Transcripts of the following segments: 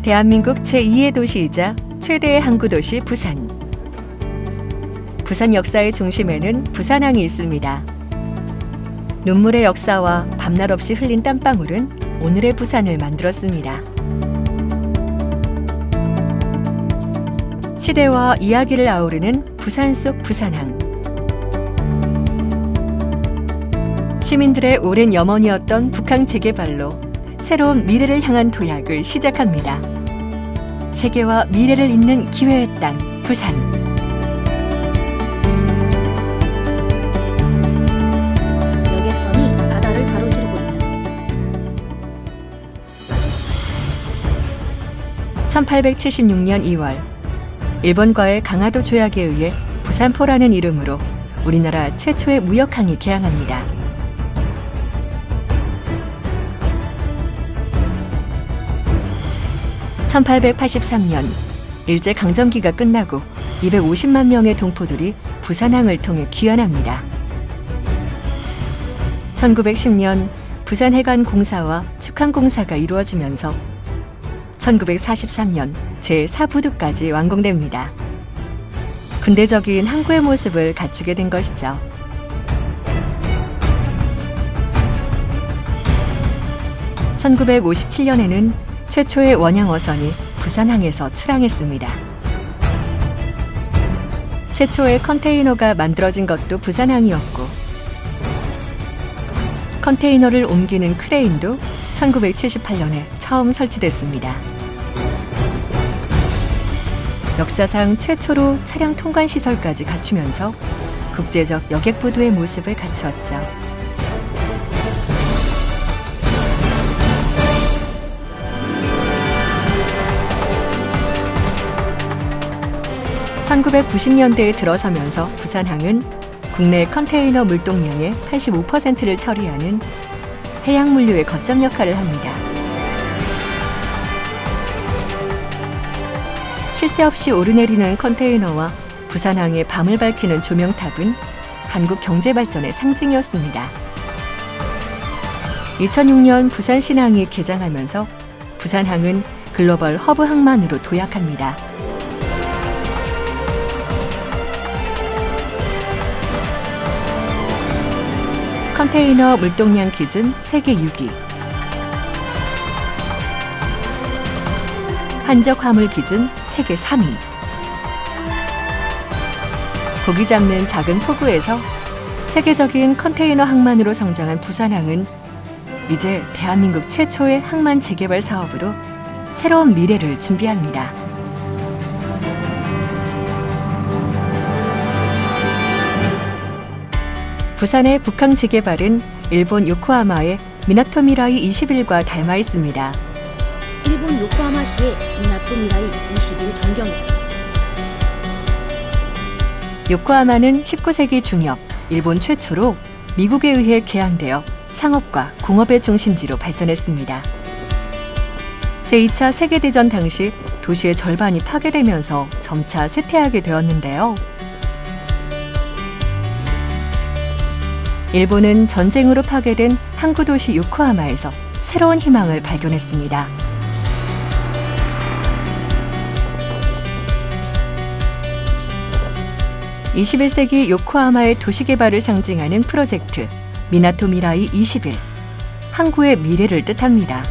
대한민국 제2의 도시이자 최대의 항구 도시 부산. 부산 역사의 중심에는 부산항이 있습니다. 눈물의 역사와 밤낮 없이 흘린 땀방울은 오늘의 부산을 만들었습니다. 시대와 이야기를 아우르는 부산 속 부산항. 시민들의 오랜 염원이었던 북항 재개발로 새로운 미래를 향한 도약을 시작합니다. 세계와 미래를 잇는 기회의 땅, 부산. 여객선이 바다를 가로지르고 있다. 1876년 2월, 일본과의 강화도 조약에 의해 부산포라는 이름으로 우리나라 최초의 무역항이 개항합니다. (1883년) 일제강점기가 끝나고 250만 명의 동포들이 부산항을 통해 귀환합니다. 1910년 부산해관공사와 축항공사가 이루어지면서 1943년 제4부두까지 완공됩니다. 근대적인 항구의 모습을 갖추게 된 것이죠. (1957년에는) 최초의 원양어선이 부산항에서 출항했습니다. 최초의 컨테이너가 만들어진 것도 부산항이었고, 컨테이너를 옮기는 크레인도 1978년에 처음 설치됐습니다. 역사상 최초로 차량 통관 시설까지 갖추면서 국제적 여객부두의 모습을 갖추었죠. (1990년대에) 들어서면서 부산항은 국내 컨테이너 물동량의 85%를 처리하는 해양 물류의 거점 역할을 합니다. 쉴 새 없이 오르내리는 컨테이너와 부산항의 밤을 밝히는 조명탑은 한국 경제 발전의 상징이었습니다. 2006년 부산신항이 개장하면서 부산항은 글로벌 허브 항만으로 도약합니다. 컨테이너 물동량 기준 세계 6위, 한적 화물 기준 세계 3위. 고기 잡는 작은 포구에서 세계적인 컨테이너 항만으로 성장한 부산항은 이제 대한민국 최초의 항만 재개발 사업으로 새로운 미래를 준비합니다. 부산의 북항 재개발은 일본 요코하마의 미나토미라이 21과 닮아 있습니다. 일본 요코하마시의 미나토미라이 21 전경이다. 요코하마는 19세기 중엽 일본 최초로 미국에 의해 개항되어 상업과 공업의 중심지로 발전했습니다. 제2차 세계대전 당시 도시의 절반이 파괴되면서 점차 쇠퇴하게 되었는데요. 일본은 전쟁으로 파괴된 항구도시 요코하마에서 새로운 희망을 발견했습니다. (21세기) 요코하마의 도시개발을 상징하는 프로젝트 미나토미라이 21, 항구의 미래를 뜻합니다.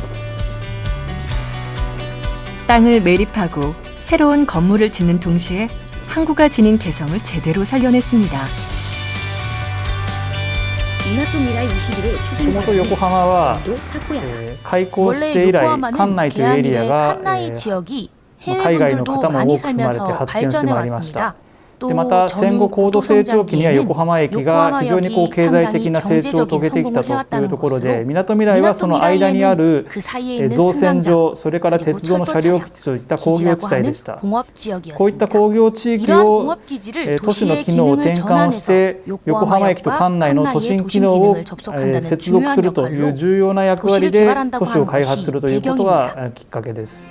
땅을 매립하고 새로운 건물을 짓는 동시에 항구가 지닌 개성을 제대로 살려냈습니다. 미나토미라이 21의 추진 もともと横浜は 타코야다. 開港し 원래 て以来 요코하마는 関内というエリア 개항 이래 が 칸나이 지역이 海外の 해외분들도 方も 많이 多く住まれて 살면서 発展してまいりました。 발전해 왔습니다. でまた 또 戦後 전후 高度成長期には 고도성장기에는 横浜駅が非常に経済的な成長を遂げてきたというところで、みなとみらいはその間にある 그 사이에 있는 造船 승강장, 所、それから鉄道の車両基地といった工業地 기지라고 帯で 하는 した。 공업 こういった 지역이었습니다. 工業地域 이러한 を 공업 기지를 都市の 도시의 機能を 기능을 転換をし 전환해서 て横浜駅と 요코하마역과 関内の都 칸나이의 心機 도심 能を 기능을 접촉한다는 接続す 중요한 るという 역할로 重要な役割 도시를 で 개발한다고 都市を 하는 開発するということが 배경입니다. きっかけです。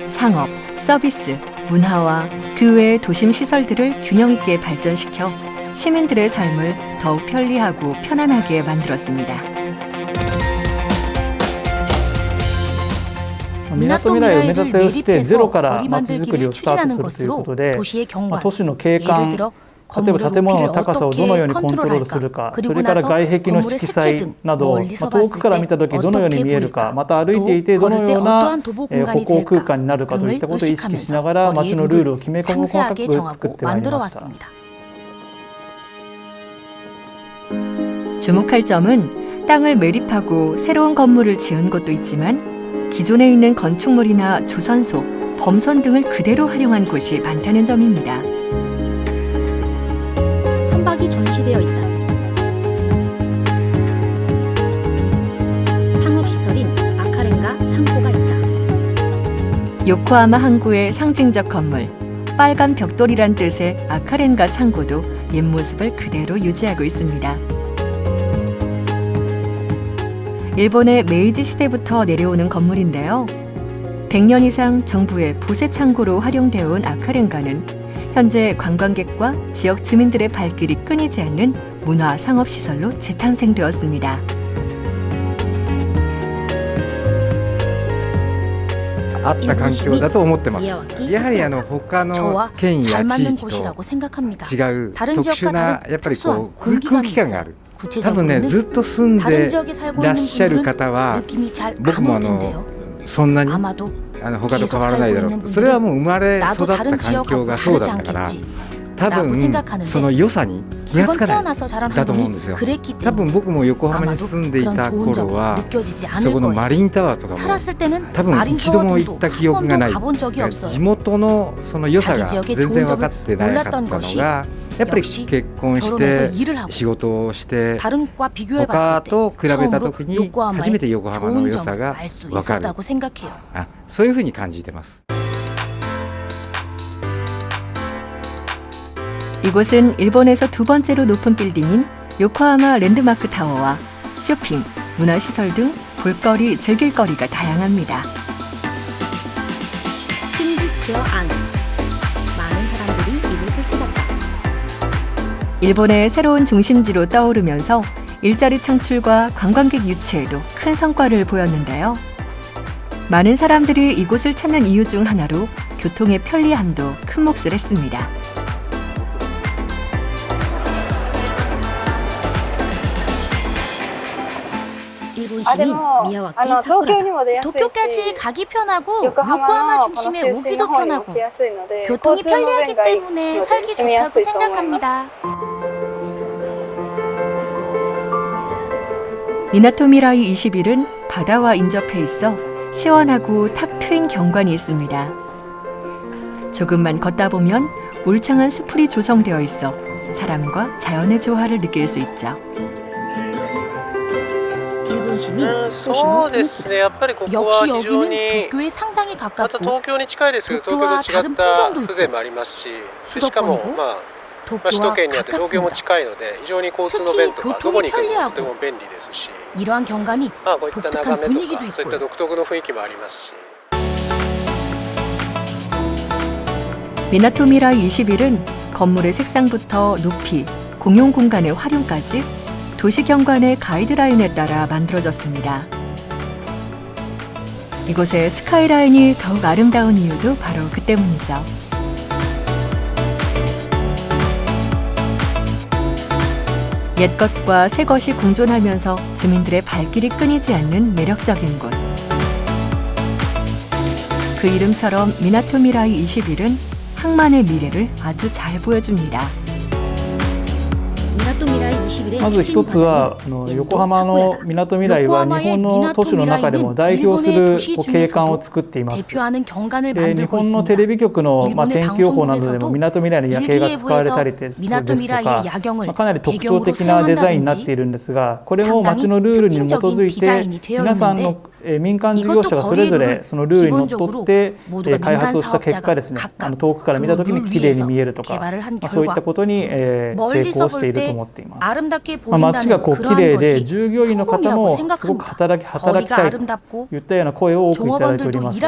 상업, 서비스, 문화와 그 외의 도심 시설들을 균형 있게 발전시켜 시민들의 삶을 더욱 편리하고 편안하게 만들었습니다. みなとみらいを目立たせてゼロからまちづくりをスター 추진하는 トするというこ 것으로 とで、 도시의 경관, 都市の景 예를 観、 들어 例えば 건물의 建物 높이를 の高さをどのようにコントロールするか、そ 컨트롤할까, れから 그리고 外壁の 건물의 色 색채 彩 등 など、 멀리서 遠くから見たときどのように見えるか、また歩いていてどのような歩行空間になるかといったことを意識しながら街のルールを決め込む細かく作ってまいりました。 주목할 점은 땅을 매립하고 새로운 건물을 지은 곳도 있지만 기존에 있는 건축물이나 조선소, 범선 등을 그대로 활용한 곳이 많다는 점입니다. 선박이 전시되어 있다. 상업시설인 아카렌가 창고가 있다. 요코하마 항구의 상징적 건물, 빨간 벽돌이란 뜻의 아카렌가 창고도 옛 모습을 그대로 유지하고 있습니다. 일본의 메이지 시대부터 내려오는 건물인데요. 100년 이상 정부의 보세 창고로 활용되어 온 아카렌가는 현재 관광객과 지역 주민들의 발길이 끊이지 않는 문화 상업 시설로 재탄생되었습니다. あった環境だと思ってます。 이해와키 やはり他の 저와 県や 잘 地 맞는 域と 곳이라고 생각합니다. 違う 다른 特 지역과 殊な 다른 やっぱり 특수한 こう空 공기감이 気感があ 있어요. る。多分ね 구체적으로는 ずっと住ん 다른 で 지역에 살고 らっ 있는 しゃる 분들은 方は 느낌이 잘 僕 안 も 올 텐데요. そんなに 아마도 他と変わらないだろうと。 계속 살고 있는 それはもう生まれ 나도 育った 다른 環境 지역하고 がそう 다르지 だったから 않겠지. 多 라고 分 생각하는데 その良さに気がつ 그건 かない 태어나서 자란 だと思うんで 환경이 すよ。 그랬기 多 때문에 分僕も横浜に 아마도 住んでい 그런 た 좋은 頃 점이 は 느껴지지 そ 않을 この 거예요. マリンタワーとかも 살았을 때는 多分 마린 一度も行っ 타워도 た記憶 한 がな 번도 い。 가본 적이 地 없어요. 元のその良さが 자기 지역의 全 좋은 然 점을 分かってなかったの 몰랐던 것이 がやっぱり 역시 結婚し 결혼해서 て 일을 하고 仕事をして 다른 과 비교해 他 봤을 때 と比べた 처음으로 時に初 요코하마의 めて横浜の 좋은 良さ 점을 が 알 수 分かる。 있었다고 생각해요. そういうふうに感じてます。 이곳은 일본에서 두 번째로 높은 빌딩인 요코하마 랜드마크 타워와 쇼핑, 문화시설 등 볼거리, 즐길거리가 다양합니다. 퀸즈스퀘어 안 많은 사람들이 이곳을 찾았다. 일본의 새로운 중심지로 떠오르면서 일자리 창출과 관광객 유치에도 큰 성과를 보였는데요. 많은 사람들이 이곳을 찾는 이유 중 하나로 교통의 편리함도 큰 몫을 했습니다. 일본 시민 미야와키 사쿠라다. 도쿄까지 가기 편하고 요코하마 중심에 오기도 편하고 교통이 편리하기 때문에 살기 좋다고 생각합니다. 미나토미라이 21은 바다와 인접해 있어 시원하고 탁 트인 경관이 있습니다. 조금만 걷다 보면 울창한 수풀이 조성되어 있어 사람과 자연의 조화를 느낄 수 있죠. 일본 시민 そうですね、やっぱりここは 역시 非常 여기는 に 도쿄에 상당히 また 가깝고 東京に近いですけど、東京と違った風情もありますし、しかも首都 도쿄와 圏にあって東京も 가깝습니다. 近いので非常に交通の便とか 특히 どこに行くにも 교통이 とても便利ですし、 이러한 경관이 こういった 독특한 眺め 분위기도 とかそういった 있고요. 独特の雰囲気もありますし。 미나토미라이 21은 건물의 색상부터 높이, 공용 공간의 활용까지 도시 경관의 가이드라인에 따라 만들어졌습니다. 이곳의 스카이라인이 더욱 아름다운 이유도 바로 그 때문이죠. 옛것과 새것이 공존하면서 주민들의 발길이 끊이지 않는 매력적인 곳. 그 이름처럼 미나토미라이 21은 항만의 미래를 아주 잘 보여줍니다. まず一つは横浜のみなとみらいは日本の都市の中でも代表する景観を作っています。日本のテレビ局の天気予報などでもみなとみらいの夜景が使われたりですとか、かなり特徴的なデザインになっているんですが、これも街のルールに基づいて皆さんの民間事業者がそれぞれそのルールにのっとって開発をした結果ですね、遠くから見たときに綺麗に見えるとか、そういったことに成功していると思っています。街が綺麗で従業員の方もすごく働きたいといったような声を多くいただいております。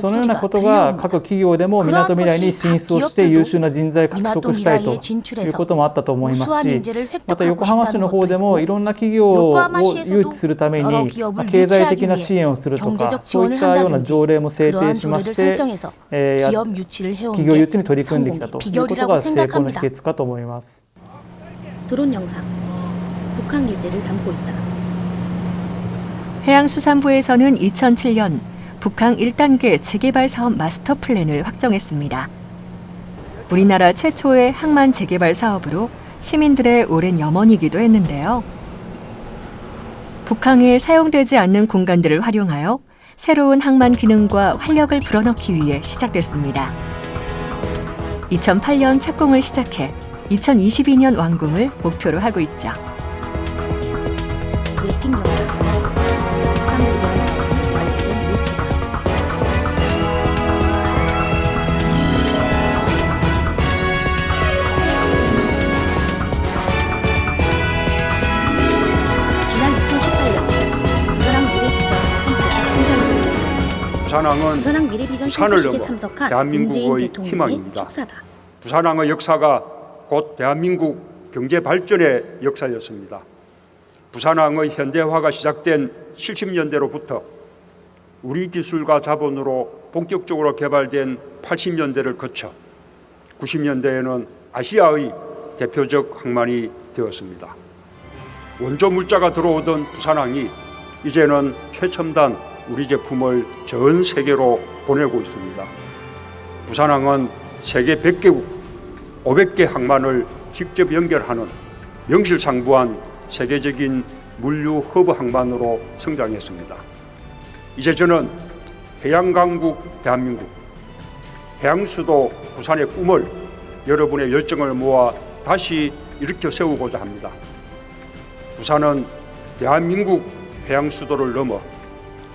そのようなことが各企業でもみなとみらいに進出をして優秀な人材を獲得したいということもあったと思いますし、また横浜市の方でもいろんな企業を誘致するために経済的な支援をするとか 경제적 そうい 지원을 ったような 한다든지 条例も制定 그러한 しま 조례를 して 설정해서 や 기업 유치를 해온 企業誘致 게 に取り組んできた 성공의 ということ 비결이라고 が成功の秘 생각합니다. 訣かと思います。 드론 영상 북한 일대를 담고 있다. 해양수산부에서는 2007년 북한 1단계 재개발 사업 마스터 플랜을 확정했습니다. 우리나라 최초의 항만 재개발 사업으로 시민들의 오랜 염원이기도 했는데요. 북항에 사용되지 않는 공간들을 활용하여 새로운 항만 기능과 활력을 불어넣기 위해 시작됐습니다. 2008년 착공을 시작해 2022년 완공을 목표로 하고 있죠. 브리핑 영상 북한 재개발 사업이 완료된 모습이다. 지난 2018년 부산항 미래비전 선포식 현장입니다. 부산항은 부산항 미래비전 부산을 선포식에 넘어 참석한 문재인 대한민국의 대통령의 희망입니다. 축사다. 부산항의 역사가 곧 대한민국 경제 발전의 역사였습니다. 부산항의 현대화가 시작된 70년대로부터 우리 기술과 자본으로 본격적으로 개발된 80년대를 거쳐 90년대에는 아시아의 대표적 항만이 되었습니다. 원조 물자가 들어오던 부산항이 이제는 최첨단 우리 제품을 전 세계로 보내고 있습니다. 부산항은 세계 100개국 500개 항만을 직접 연결하는 명실상부한 세계적인 물류 허브 항만으로 성장했습니다. 이제 저는 해양강국 대한민국, 해양수도 부산의 꿈을 여러분의 열정을 모아 다시 일으켜 세우고자 합니다. 부산은 대한민국 해양수도를 넘어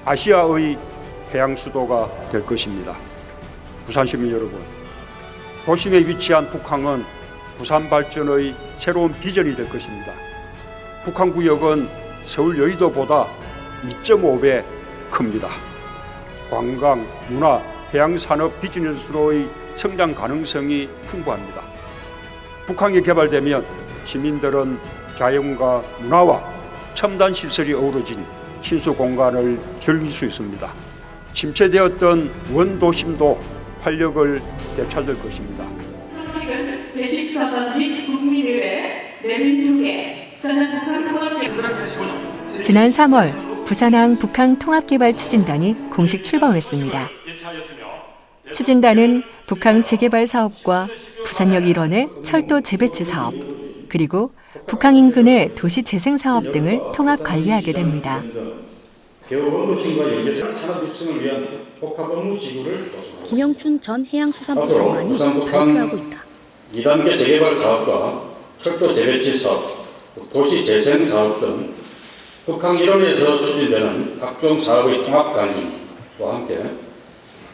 아시아의 해양수도가 될 것입니다. 부산 시민 여러분, 도심에 위치한 북항은 부산 발전의 새로운 비전이 될 것입니다. 북한 구역은 서울 여의도보다 2.5배 큽니다. 관광, 문화, 해양산업 비즈니스로의 성장 가능성이 풍부합니다. 북항이 개발되면 시민들은 자연과 문화와 첨단 시설이 어우러진 신수 공간을 즐길 수 있습니다. 침체되었던 원도심도 활력을 되찾을 것입니다. 지금 대식사단 및 국민의회 내민숙회 부산항 북한 지난 3월 부산항 북항 통합개발 추진단이 공식 출범했습니다. 추진단은 북항 재개발 사업과 부산역 일원의 철도 재배치 사업, 그리고 북항 인근의 도시 재생 사업 등을 통합 관리하게 됩니다. 개원도심과 연계된 산업 육성을 위한 복합 업무 지구를 조성합니다. 김영춘 전 해양수산부 장관이 발표하고 있다. 2단계 재개발 사업과 철도 재배치 사업, 도시 재생 사업 등 북항 일원에서 추진되는 각종 사업의 통합 관리와 함께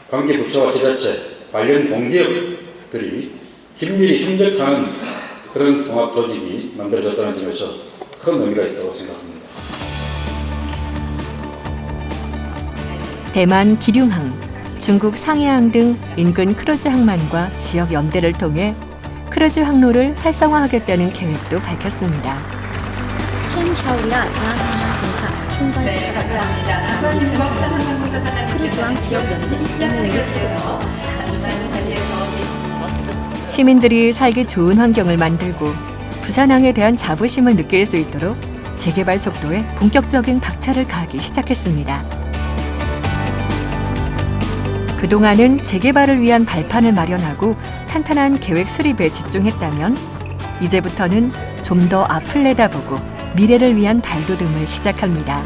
관계 부처와 지자체, 관련 공기업들이 긴밀히 협력하는 그런 통합 조직이 만들어졌다는 점에서 큰 의미가 있다고 생각합니다. 대만 기륭항, 중국 상해항 등 인근 크루즈 항만과 지역 연대를 통해 크루즈 항로를 활성화하겠다는 계획도 밝혔습니다. 첸 샤오리아 대한항만공사 총괄 부사장과 장기찬 사장은 크루즈항 지역 연대 MOU를 체결하고 사진 촬영을 시민들이 살기 좋은 환경을 만들고 부산항에 대한 자부심을 느낄 수 있도록 재개발 속도에 본격적인 박차를 가하기 시작했습니다. 그동안은 재개발을 위한 발판을 마련하고 탄탄한 계획 수립에 집중했다면 이제부터는 좀 더 앞을 내다보고 미래를 위한 발돋움을 시작합니다.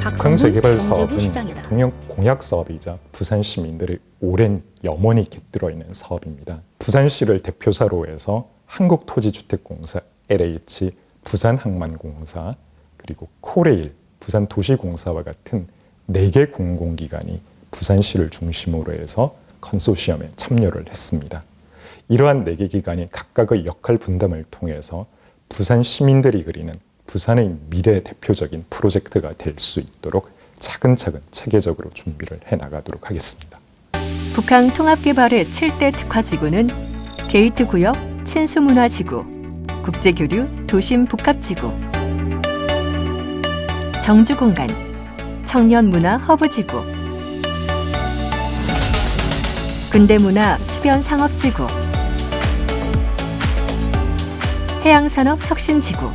북항 재개발 사업은 대통령 공약 사업이자 부산 시민들의 오랜 염원이 깃들어 있는 사업입니다. 부산시를 대표사로 해서 한국토지주택공사, LH, 부산항만공사, 그리고 코레일, 부산도시공사와 같은 4개 공공기관이 부산시를 중심으로 해서 컨소시엄에 참여를 했습니다. 이러한 4개 기관이 각각의 역할 분담을 통해서 부산 시민들이 그리는 부산의 미래 대표적인 프로젝트가 될 수 있도록 차근차근 체계적으로 준비를 해나가도록 하겠습니다. 북항 통합개발의 7대 특화지구는 게이트구역 친수문화지구, 국제교류 도심 복합지구, 정주공간 청년문화 허브지구, 근대문화 수변상업지구, 해양산업혁신지구,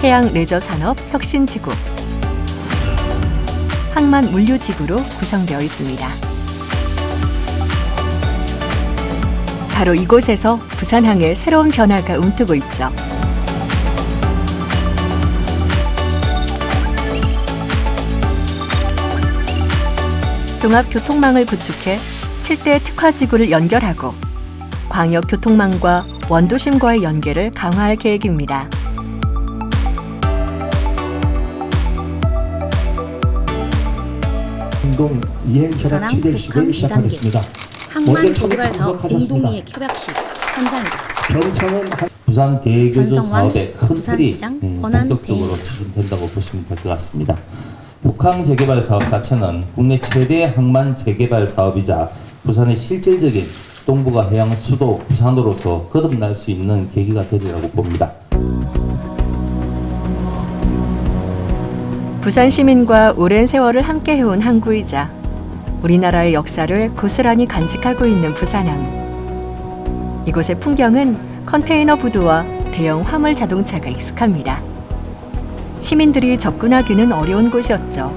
해양레저산업혁신지구, 항만물류지구로 구성되어 있습니다. 바로 이곳에서 부산항의 새로운 변화가 움트고 있죠. 종합교통망을 구축해 7대 특화지구를 연결하고 광역교통망과 원도심과의 연계를 강화할 계획입니다. 공동 이행 협약 체결식을 시작하겠습니다. 항만 재개발 사업 공동이행 협약식 현장입니다. 평창은 부산 대교조 사업의 큰 틀이 부산시장 본격적으로 추진된다고 보시면 될 것 같습니다. 북항 재개발 사업 자체는 국내 최대 항만 재개발 사업이자 부산의 실질적인 동북아 해양 수도 부산으로서 거듭날 수 있는 계기가 되리라고 봅니다. 부산 시민과 오랜 세월을 함께 해온 항구이자 우리나라의 역사를 고스란히 간직하고 있는 부산항. 이곳의 풍경은 컨테이너 부두와 대형 화물 자동차가 익숙합니다. 시민들이 접근하기는 어려운 곳이었죠.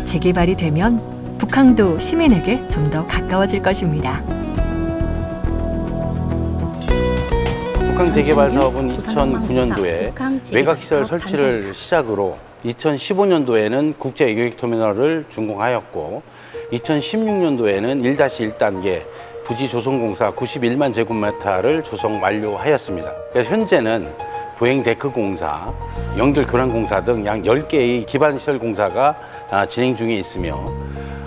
재개발이 되면 북항도 시민에게 좀 더 가까워질 것입니다. 북항 재개발 사업은 2009년도에 외곽시설 설치를 시작으로 2015년도에는 국제 외교터미널을 준공하였고 2016년도에는 1-1단계 부지 조성공사 91만 제곱미터를 조성 완료하였습니다. 그래서 현재는 보행 데크 공사, 연결 교란 공사 등 약 10개의 기반시설 공사가 진행 중에 있으며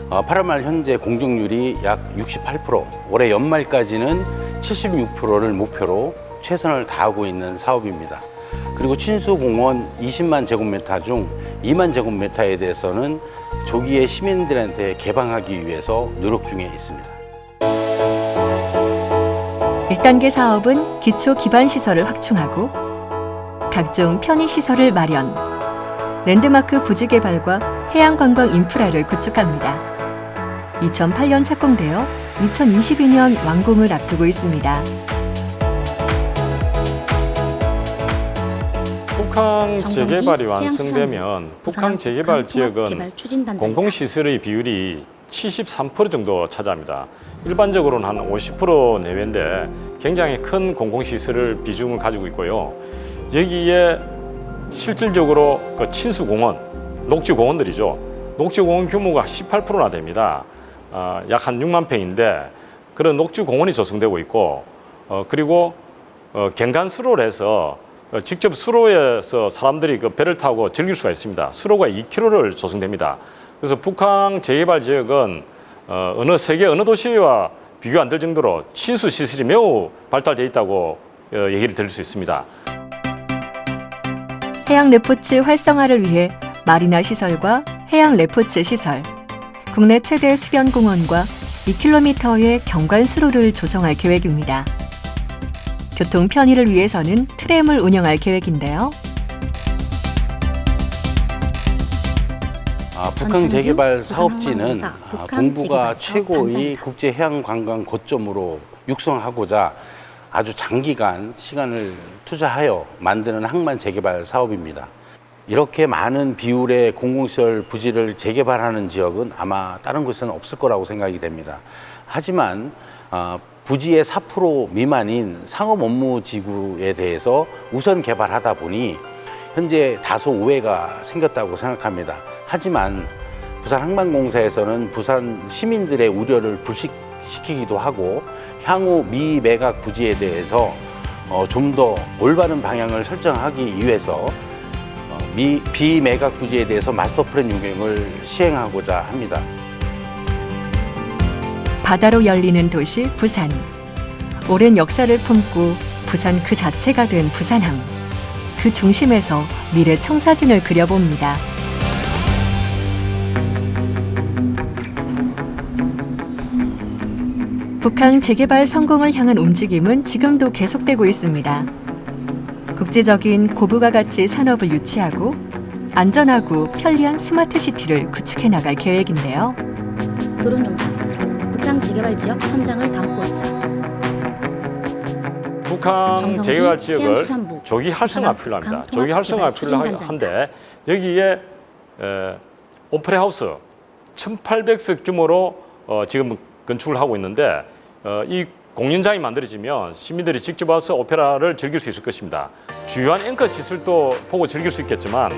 8월 말 현재 공정률이 약 68%, 올해 연말까지는 76%를 목표로 최선을 다하고 있는 사업입니다. 그리고 친수공원 20만 제곱미터 중 2만 제곱미터에 대해서는 조기에 시민들한테 개방하기 위해서 노력 중에 있습니다. 1단계 사업은 기초 기반시설을 확충하고 각종 편의시설을 마련, 랜드마크 부지 개발과 해양관광 인프라를 구축합니다. 2008년 착공되어 2022년 완공을 앞두고 있습니다. 북항 재개발이 완성되면 북항 재개발 지역은 공공시설의 비율이 73% 정도 차지합니다. 일반적으로는 한 50% 내외인데 굉장히 큰 공공시설을 비중을 가지고 있고요. 여기에 실질적으로 그 친수공원, 녹지공원들이죠. 녹지공원 규모가 18%나 됩니다. 약 한 6만 평인데 그런 녹지공원이 조성되고 있고 그리고 경관수로를 해서 직접 수로에서 사람들이 그 배를 타고 즐길 수가 있습니다. 수로가 2km를 조성됩니다. 그래서 북항 재개발 지역은 어느 세계 어느 도시와 비교 안 될 정도로 친수 시설이 매우 발달되어 있다고 얘기를 들을 수 있습니다. 해양 레포츠 활성화를 위해 마리나 시설과 해양 레포츠 시설, 국내 최대 수변공원과 2km의 경관수로를 조성할 계획입니다. 교통 편의를 위해서는 트램을 운영할 계획인데요. 북항 재개발 사업지는 동북아 최고의 국제 해양 관광 거점으로 육성하고자 아주 장기간 시간을 투자하여 만드는 항만 재개발 사업입니다. 이렇게 많은 비율의 공공시설 부지를 재개발하는 지역은 아마 다른 곳에는 없을 거라고 생각이 됩니다. 하지만 부지의 4% 미만인 상업업무지구에 대해서 우선 개발하다 보니 현재 다소 오해가 생겼다고 생각합니다. 하지만 부산항만공사에서는 부산 시민들의 우려를 불식시키기도 하고 향후 미매각 부지에 대해서 좀 더 올바른 방향을 설정하기 위해서 비매각 부지에 대해서 마스터 플랜 운영을 시행하고자 합니다. 바다로 열리는 도시 부산. 오랜 역사를 품고 부산 그 자체가 된 부산항. 그 중심에서 미래 청사진을 그려봅니다. 북항 재개발 성공을 향한 움직임은 지금도 계속되고 있습니다. 국제적인 고부가 가치 산업을 유치하고 안전하고 편리한 스마트 시티를 구축해 나갈 계획인데요. 드론 영상, 북한 재개발 지역 현장을 담고 있다. 북한 재개발 지역을 조기 활성화 필요합니다. 조기 활성화 필요한데 여기에 오페라 하우스 1,800석 규모로 지금 건축을 하고 있는데 이 공연장이 만들어지면 시민들이 직접 와서 오페라를 즐길 수 있을 것입니다. 주요한 앵커 시설도 보고 즐길 수 있겠지만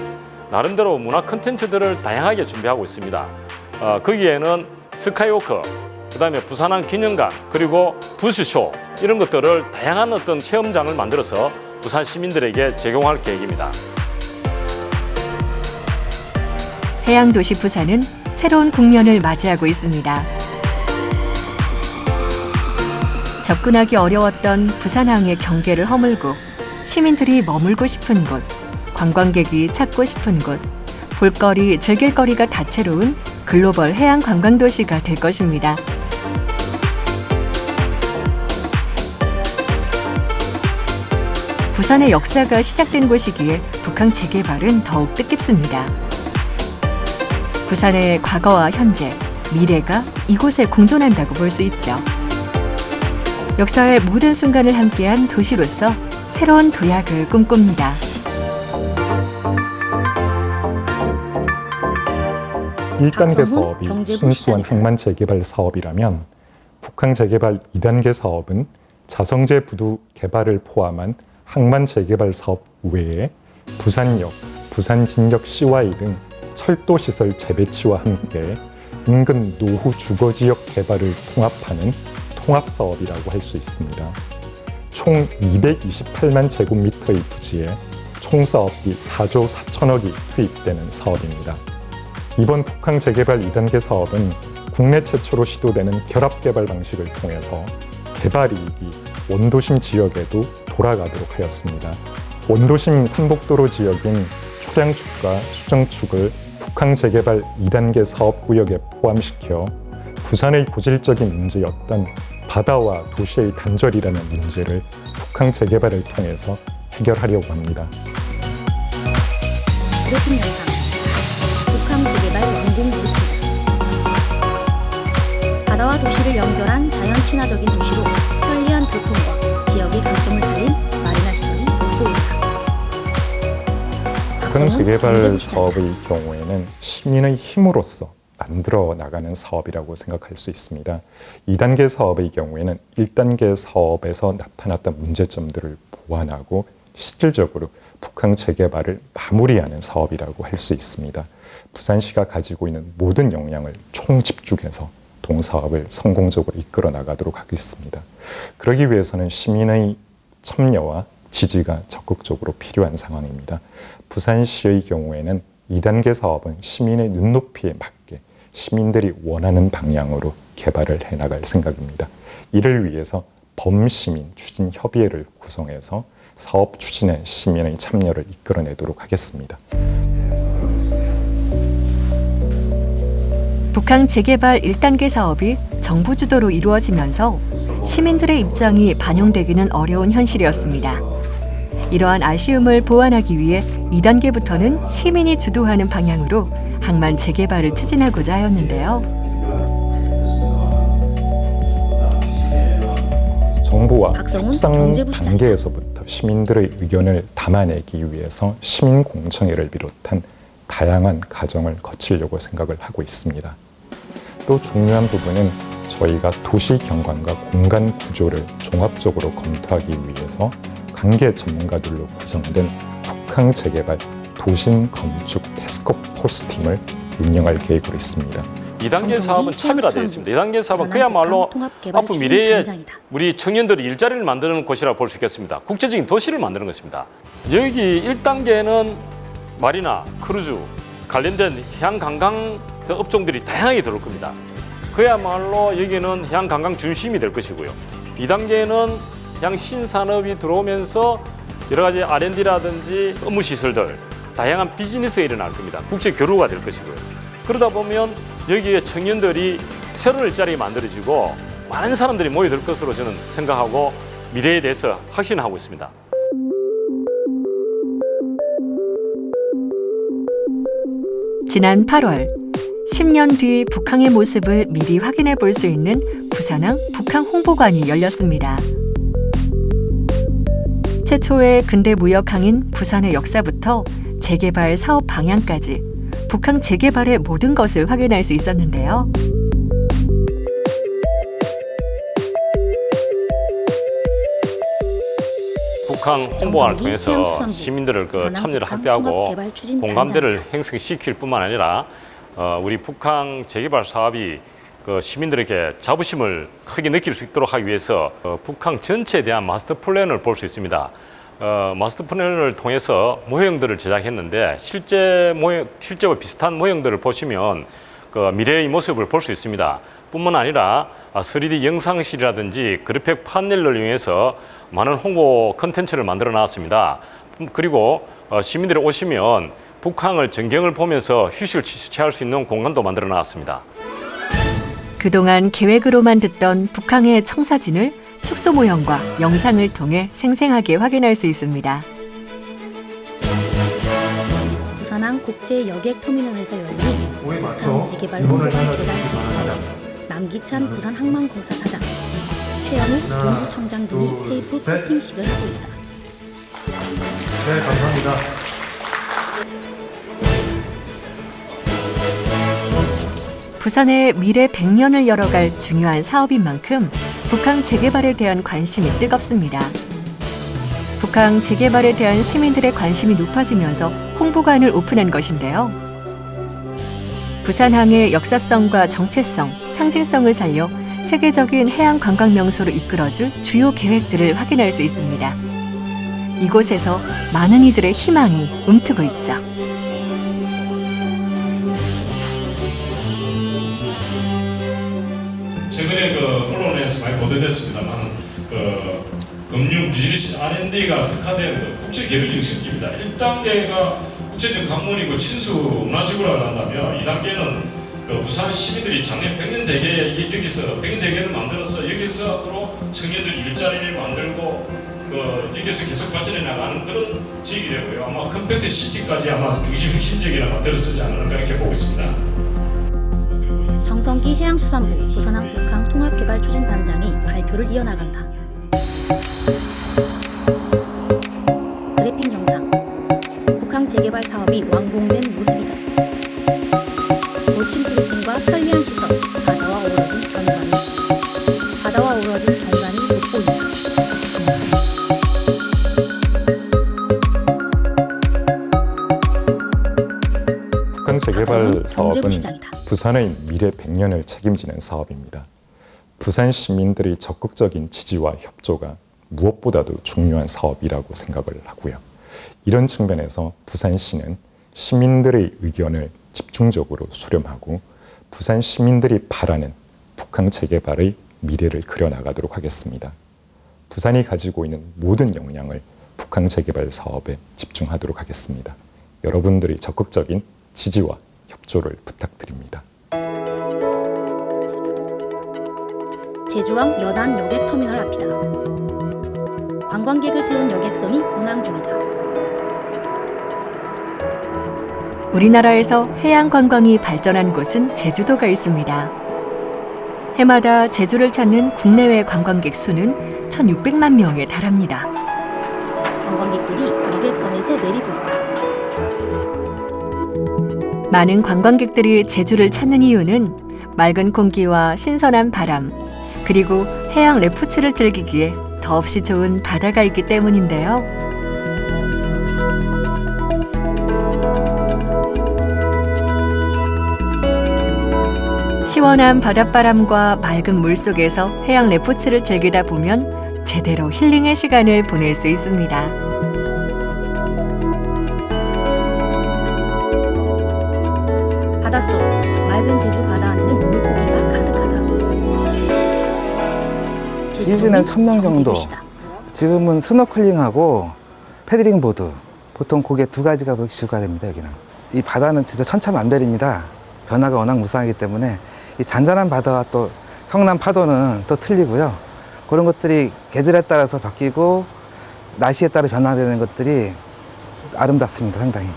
나름대로 문화 콘텐츠들을 다양하게 준비하고 있습니다. 거기에는 스카이워크, 그다음에 부산항 기념관, 그리고 부스쇼 이런 것들을 다양한 어떤 체험장을 만들어서 부산 시민들에게 제공할 계획입니다. 해양도시 부산은 새로운 국면을 맞이하고 있습니다. 접근하기 어려웠던 부산항의 경계를 허물고 시민들이 머물고 싶은 곳, 관광객이 찾고 싶은 곳, 볼거리, 즐길거리가 다채로운 글로벌 해양 관광도시가 될 것입니다. 부산의 역사가 시작된 곳이기에 북항 재개발은 더욱 뜻깊습니다. 부산의 과거와 현재, 미래가 이곳에 공존한다고 볼 수 있죠. 역사의 모든 순간을 함께한 도시로서 새로운 도약을 꿈꿉니다. (1단계) 사업이 순수한 항만 재개발 사업이라면 북항 재개발 (2단계) 사업은 자성제 부두 개발을 포함한 항만 재개발 사업 외에 부산역, 부산진역 CY 등 철도시설 재배치와 함께 인근 노후 주거지역 개발을 통합하는 통합사업이라고 할 수 있습니다. 총 228만 제곱미터의 부지에 총 사업비 4조 4천억이 투입되는 사업입니다. 이번 북항 재개발 2단계 사업은 국내 최초로 시도되는 결합개발 방식을 통해서 개발이익이 원도심 지역에도 돌아가도록 하였습니다. 원도심 산복도로 지역인 초량축과 수정축을 북항 재개발 2단계 사업구역에 포함시켜 부산의 고질적인 문제였던 바다와 도시의 단절이라는 문제를 북항 재개발을 통해서 해결하려고 합니다. 그래프 영상, 북항 재개발 공공도시. 바다와 도시를 연결한 자연 친화적인 도시로 편리한 교통과 지역의 강점을 살린 마리나 시설이 돋보인다. 북항 재개발 사업의 경우에는 시민의 힘으로써 만들어 나가는 사업이라고 생각할 수 있습니다. 2단계 사업의 경우에는 1단계 사업에서 나타났던 문제점들을 보완하고 실질적으로 북항 재개발을 마무리하는 사업이라고 할 수 있습니다. 부산시가 가지고 있는 모든 역량을 총집중해서 동사업을 성공적으로 이끌어 나가도록 하겠습니다. 그러기 위해서는 시민의 참여와 지지가 적극적으로 필요한 상황입니다. 부산시의 경우에는 2단계 사업은 시민의 눈높이에 맞게 시민들이 원하는 방향으로 개발을 해나갈 생각입니다. 이를 위해서 범시민 추진협의회를 구성해서 사업 추진에 시민의 참여를 이끌어내도록 하겠습니다. 북항 재개발 1단계 사업이 정부 주도로 이루어지면서 시민들의 입장이 반영되기는 어려운 현실이었습니다. 이러한 아쉬움을 보완하기 위해 2단계부터는 시민이 주도하는 방향으로 항만 재개발을 추진하고자 하였는데요. 정부와 협상 단계에서부터 시민들의 의견을 담아내기 위해서 시민공청회를 비롯한 다양한 과정을 거치려고 생각을 하고 있습니다. 또 중요한 부분은 저희가 도시 경관과 공간 구조를 종합적으로 검토하기 위해서 관계 전문가들로 구성된 북항 재개발 도심 건축 태스크포스 팀을 운영할 계획으로 있습니다. 2단계 사업은 차별화되어 있습니다. 2단계 사업은 그야말로 앞으로 미래의 우리 청년들이 일자리를 만드는 곳이라고 볼 수 있겠습니다. 국제적인 도시를 만드는 것입니다. 여기 1단계는 마리나, 크루즈, 관련된 해양관광 업종들이 다양하게 들어올 겁니다. 그야말로 여기는 해양관광 중심이 될 것이고요. 2단계는 해양 신산업이 들어오면서 여러 가지 R&D라든지 업무시설들, 다양한 비즈니스가 일어날 겁니다. 국제 교류가 될 것이고요. 그러다 보면 여기에 청년들이 새로운 일자리가 만들어지고 많은 사람들이 모여들 것으로 저는 생각하고 미래에 대해서 확신하고 있습니다. 지난 8월 10년 뒤 북항의 모습을 미리 확인해 볼 수 있는 부산항 북항 홍보관이 열렸습니다. 최초의 근대 무역항인 부산의 역사부터 재개발 사업 방향까지 북항 재개발의 모든 것을 확인할 수 있었는데요. 북항 홍보관을 통해서 시민들을 참여를 확대하고 공감대를 형성시킬 뿐만 아니라 우리 북항 재개발 사업이 시민들에게 자부심을 크게 느낄 수 있도록 하기 위해서 북항 전체에 대한 마스터 플랜을 볼 수 있습니다. 마스터 플랜을 통해서 모형들을 제작했는데 실제와 비슷한 모형들을 보시면 미래의 모습을 볼 수 있습니다. 뿐만 아니라 3D 영상실이라든지 그래픽 판넬을 이용해서 많은 홍보 콘텐츠를 만들어 놨습니다. 그리고 시민들이 오시면 북항을 전경을 보면서 휴식을 취할 수 있는 공간도 만들어 놨습니다. 그동안 계획으로만 듣던 북항의 청사진을 축소 모형과 영상을 통해 생생하게 확인할 수 있습니다. 부산항 국제 여객 터미널에서 열린 북한 재개발 홍보관 개관식에서 남기찬 부산항만공사 사장, 최영욱 동부청장 등이 테이프 커팅식을 하고 있다. 네, 감사합니다. 부산의 미래 100년을 열어갈 중요한 사업인 만큼 북항 재개발에 대한 관심이 뜨겁습니다. 북항 재개발에 대한 시민들의 관심이 높아지면서 홍보관을 오픈한 것인데요. 부산항의 역사성과 정체성, 상징성을 살려 세계적인 해양 관광 명소로 이끌어줄 주요 계획들을 확인할 수 있습니다. 이곳에서 많은 이들의 희망이 움트고 있죠. 최근에 언론에서 많이 보도됐습니다만 금융 비즈니스 R&D가 특화된 국제 계류 중심지입니다. 1단계가 국제적 관문이고 친수 문화지구라고 한다면 2단계는 부산 시민들이 작년 100년 대계 여기서 100년 대계를 만들어서 여기서 앞으로 청년들이 일자리를 만들고 여기서 계속 발전해 나가는 그런 지역이 되고요. 아마 컴팩트 시티까지 아마 중심 핵심적이나 만들어서지 않을까 이렇게 보고 있습니다. 정성기 해양수산부 부산항 북항 통합개발추진단장이 발표를 이어나간다. 그래픽 영상 북항 재개발 사업이 완공된 모습이다. 모친 필리핀과 편리한 시설, 바다와 어우러진 경관이 돋보인다. 북한 재개발 사업은 부산의 미래 100년을 책임지는 사업입니다. 부산 시민들의 적극적인 지지와 협조가 무엇보다도 중요한 사업이라고 생각을 하고요. 이런 측면에서 부산시는 시민들의 의견을 집중적으로 수렴하고 부산 시민들이 바라는 북한 재개발의 미래를 그려나가도록 하겠습니다. 부산이 가지고 있는 모든 역량을 북한 재개발 사업에 집중하도록 하겠습니다. 여러분들의 적극적인 지지와 협조를 부탁드립니다. 제주항 여단 여객터미널 앞이다. 관광객을 태운 여객선이 운항 중이다. 우리나라에서 해양 관광이 발전한 곳은 제주도가 있습니다. 해마다 제주를 찾는 국내외 관광객 수는 1,600만 명에 달합니다. 관광객들이 여객선에서 내리본다. 많은 관광객들이 제주를 찾는 이유는 맑은 공기와 신선한 바람, 그리고 해양 레포츠를 즐기기에 더없이 좋은 바다가 있기 때문인데요. 시원한 바닷바람과 맑은 물속에서 해양 레포츠를 즐기다 보면 제대로 힐링의 시간을 보낼 수 있습니다. 바닷속 맑은 제주 바다 안에는 물고기가 가득하다. 시즌은 1,000명 정도. 지금은 스노클링하고 패들링 보드. 보통 그게 두 가지가 주가 됩니다. 여기는. 이 바다는 진짜 천차만별입니다. 변화가 워낙 무쌍하기 때문에 이 잔잔한 바다와 또 성난 파도는 또 틀리고요. 그런 것들이 계절에 따라서 바뀌고 날씨에 따라 변화되는 것들이 아름답습니다, 상당히.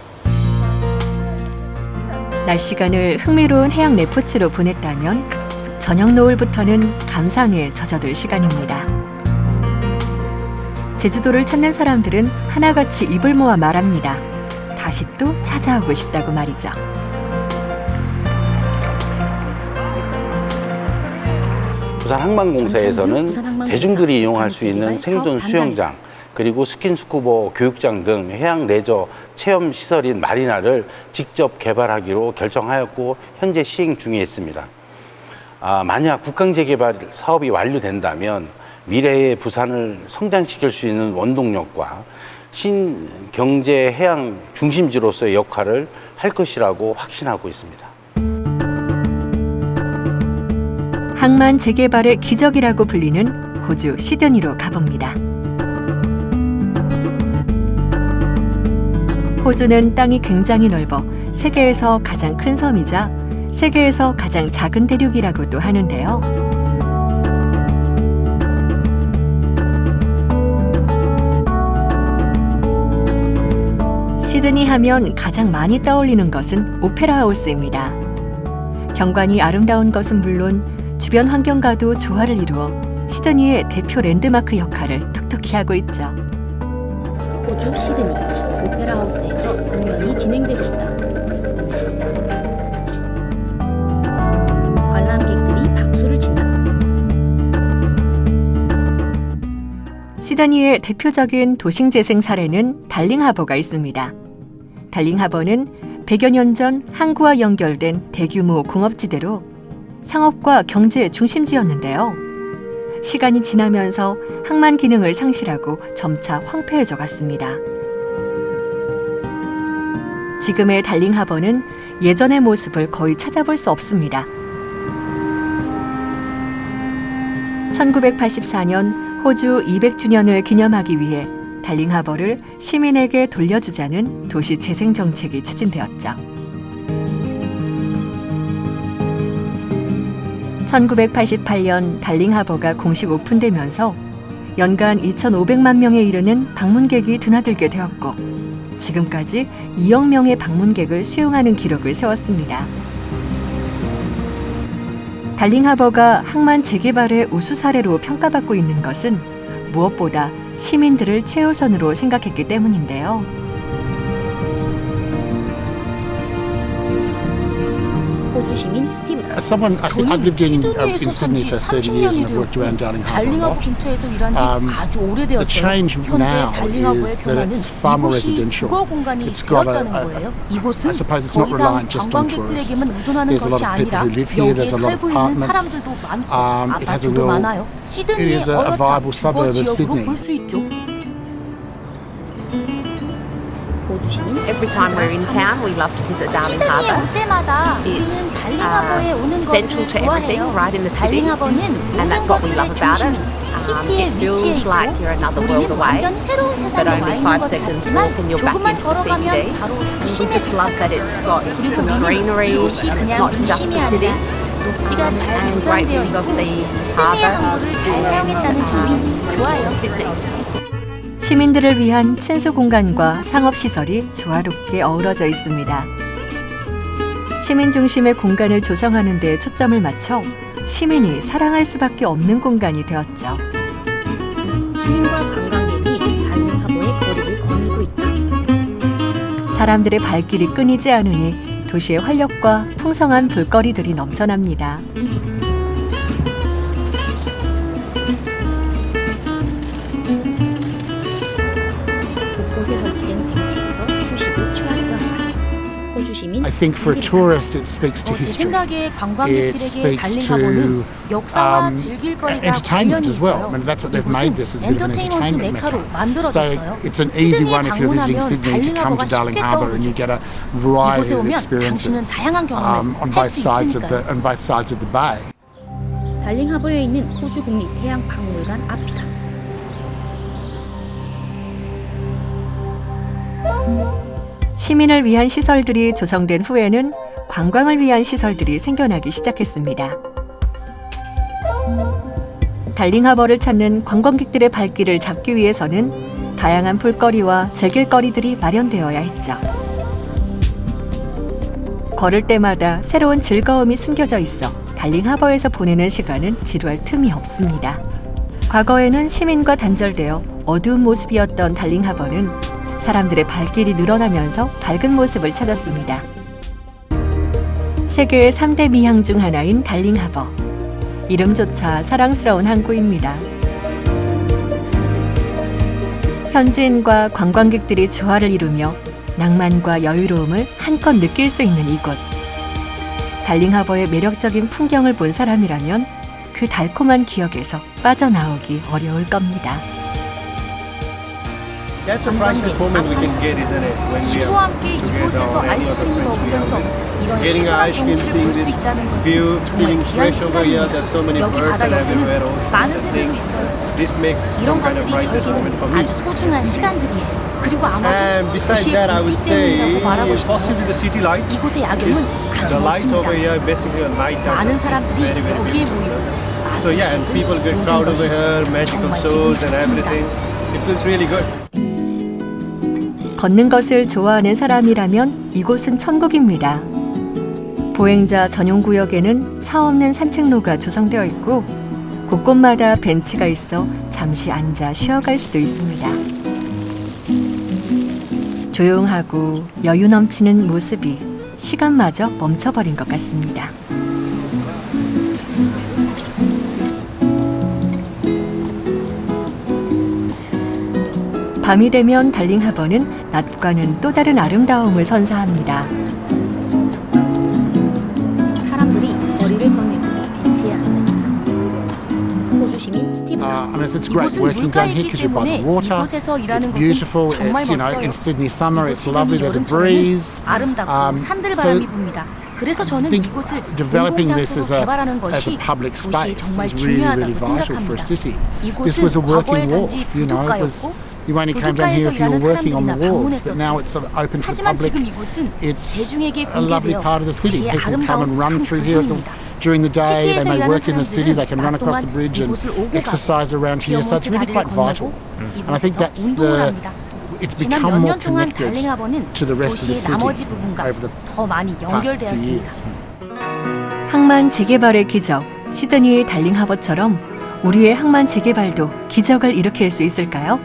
낮 시간을 흥미로운 해양 레포츠로 보냈다면 저녁 노을부터는 감상에 젖어들 시간입니다. 제주도를 찾는 사람들은 하나같이 입을 모아 말합니다. 다시 또 찾아오고 싶다고 말이죠. 부산항만공사에서는 대중들이 이용할 수 있는 생존 수영장, 그리고 스킨스쿠버 교육장 등 해양 레저 체험 시설인 마리나를 직접 개발하기로 결정하였고 현재 시행 중에 있습니다. 만약 북항 재개발 사업이 완료된다면 미래의 부산을 성장시킬 수 있는 원동력과 신경제 해양 중심지로서의 역할을 할 것이라고 확신하고 있습니다. 항만 재개발의 기적이라고 불리는 호주 시드니로 가봅니다. 호주는 땅이 굉장히 넓어 세계에서 가장 큰 섬이자 세계에서 가장 작은 대륙이라고도 하는데요. 시드니 하면 가장 많이 떠올리는 것은 오페라 하우스입니다. 경관이 아름다운 것은 물론 주변 환경과도 조화를 이루어 시드니의 대표 랜드마크 역할을 톡톡히 하고 있죠. 호주 시드니 오페라 하우스에서 공연이 진행되고 있다. 관람객들이 박수를 친다. 시드니의 대표적인 도심재생 사례는 달링하버가 있습니다. 달링하버는 100여 년 전 항구와 연결된 대규모 공업지대로 상업과 경제의 중심지였는데요. 시간이 지나면서 항만 기능을 상실하고 점차 황폐해져 갔습니다. 지금의 달링하버는 예전의 모습을 거의 찾아볼 수 없습니다. 1984년 호주 200주년을 기념하기 위해 달링하버를 시민에게 돌려주자는 도시 재생 정책이 추진되었죠. 1988년 달링하버가 공식 오픈되면서 연간 2,500만 명에 이르는 방문객이 드나들게 되었고 지금까지 2억 명의 방문객을 수용하는 기록을 세웠습니다. 달링하버가 항만 재개발의 우수 사례로 평가받고 있는 것은 무엇보다 시민들을 최우선으로 생각했기 때문인데요. 호주 시민 스티브다. As someone, I've lived in Sydney for 30 years and I've worked around Darling Harbour a lot. 근처에서 일한 지 아주 오래되었어요. The change now is that it's far more residential. It's got 이곳은 I suppose it's not 더 이상 reliant just on tourists. 관광객들에게만 의존하는 There's a lot 것이 of people 아니라 who live here. 여기에 There's a lot of 살고 있는 apartments. 사람들도 많고 It has a 아파트도 real. 많아요. It 시드니의 is a viable 주거 suburb of 지역으로 Sydney. 볼 수 있죠. 호주 시민 Every time we're in town, we love to visit Darling 시드니에 Harbour. 올 때마다 우리는 달링하버에 오는 것을 Central to everything, 좋아해요. right in the city, 달링하버는 and 모든 that's what we love 것들의 about 중심인 it. 시티에 It 위치해 feels 있고 like you're another world 우리는 away, 완전히 새로운 but 세상에 와 only 있는 5 것 seconds 같지만 walk and you're back 조금만 into the 걸어가면 CBD. 바로 And 도심에 we just love that it's got 그리고 some 우리는 greenery, 이곳이 it's 그냥 not just 도심이 the city, 아니라 녹지가 잘 and great 조성되어 views of 있고 the 시드니의 harbour. 항구를 잘 사용했다는 점이 좋아요. 시민들을 위한 친수 공간과 상업 시설이 조화롭게 어우러져 있습니다. 시민 중심의 공간을 조성하는 데 초점을 맞춰 시민이 사랑할 수밖에 없는 공간이 되었죠. 시민과 관광객이 달링하버의 거리를 거닐고 있다. 사람들의 발길이 끊이지 않으니 도시의 활력과 풍성한 볼거리들이 넘쳐납니다. 곳곳에 설치된 벤치에서 휴식을 취하기도 한다. 호주 시민 I think for a tourist, it speaks to 제 history. 생각에 It 관광객들에게 speaks 달링하버는 to 역사와 즐길 거리가 entertainment 관련이 as well. 있어요. I mean, that's what they've made this as a bit of an 엔터테인먼트 entertainment 메카로 mecca. So 만들어졌어요. it's an easy 시드니에 one if you're visiting 방문하면 Sydney to come to Darling 쉽게 Harbour and you 떠오르죠. get a variety 이곳에 of 오면 당신은 experiences 다양한 경험을 on 할 both 수 sides of 있으니까요. the bay. 달링하버에 있는 호주 국립해양박물관 앞이다. 시민을 위한 시설들이 조성된 후에는 관광을 위한 시설들이 생겨나기 시작했습니다. 달링하버를 찾는 관광객들의 발길을 잡기 위해서는 다양한 볼거리와 즐길거리들이 마련되어야 했죠. 걸을 때마다 새로운 즐거움이 숨겨져 있어 달링하버에서 보내는 시간은 지루할 틈이 없습니다. 과거에는 시민과 단절되어 어두운 모습이었던 달링하버는 사람들의 발길이 늘어나면서 밝은 모습을 찾았습니다. 세계의 3대 미항 중 하나인 달링하버. 이름조차 사랑스러운 항구입니다. 현지인과 관광객들이 조화를 이루며 낭만과 여유로움을 한껏 느낄 수 있는 이곳. 달링하버의 매력적인 풍경을 본 사람이라면 그 달콤한 기억에서 빠져나오기 어려울 겁니다. 친구와 함께 이곳에서 아이스크림을 먹으면서 이런 신선한 경치를 볼 수 있다는 것은 정말 귀한 순간입니다. 여기 바다 옆에는 많은 새들도 있어요. 이런 것들이 저에게는 아주 소중한 시간들이에요. 그리고 아마도 도시의 불빛 때문이라고 말하고 싶어요. 이곳의 야경은 아주 멋집니다. 많은 사람들이 여기에 모이고 마술쇼들, 모든 것이 정말 기분이 좋습니다. 걷는 것을 좋아하는 사람이라면 이곳은 천국입니다. 보행자 전용 구역에는 차 없는 산책로가 조성되어 있고 곳곳마다 벤치가 있어 잠시 앉아 쉬어갈 수도 있습니다. 조용하고 여유 넘치는 모습이 시간마저 멈춰버린 것 같습니다. 밤이 되면 달링하버는 낮과는 또 다른 아름다움을 선사합니다. 사람들이 머리를 꺼내고 벤치에 앉아있다. 호주 시민 스티브. 이곳은 물가에 있기 때문에 이곳에서 일하는 것은 정말 멋져요. 이곳이 여름철에는 아름답고 산들바람이 붑니다. 그래서 저는 이곳을 공공장소로 개발하는 것이 도시에 정말 중요하다고 생각합니다. 이곳은 과거의 단지 부둣가였고 부둣가에서 일하는 사람들이나 방문했었죠. 하지만 지금 이곳은 대중에게 공개되어 도시의 아름다운 한 부분입니다. 시티에서 일하는 사람들은 낮 동안 이곳을 오고 가고 비어몬트 다리를 건너고 이곳에서 운동을 합니다. 지난 몇 년 동안 달링하버는 도시의 나머지 부분과 더 많이 연결되었습니다. 항만 재개발의 기적, 시드니의 달링하버처럼 우리의 항만 재개발도 기적을 일으킬 수 있을까요?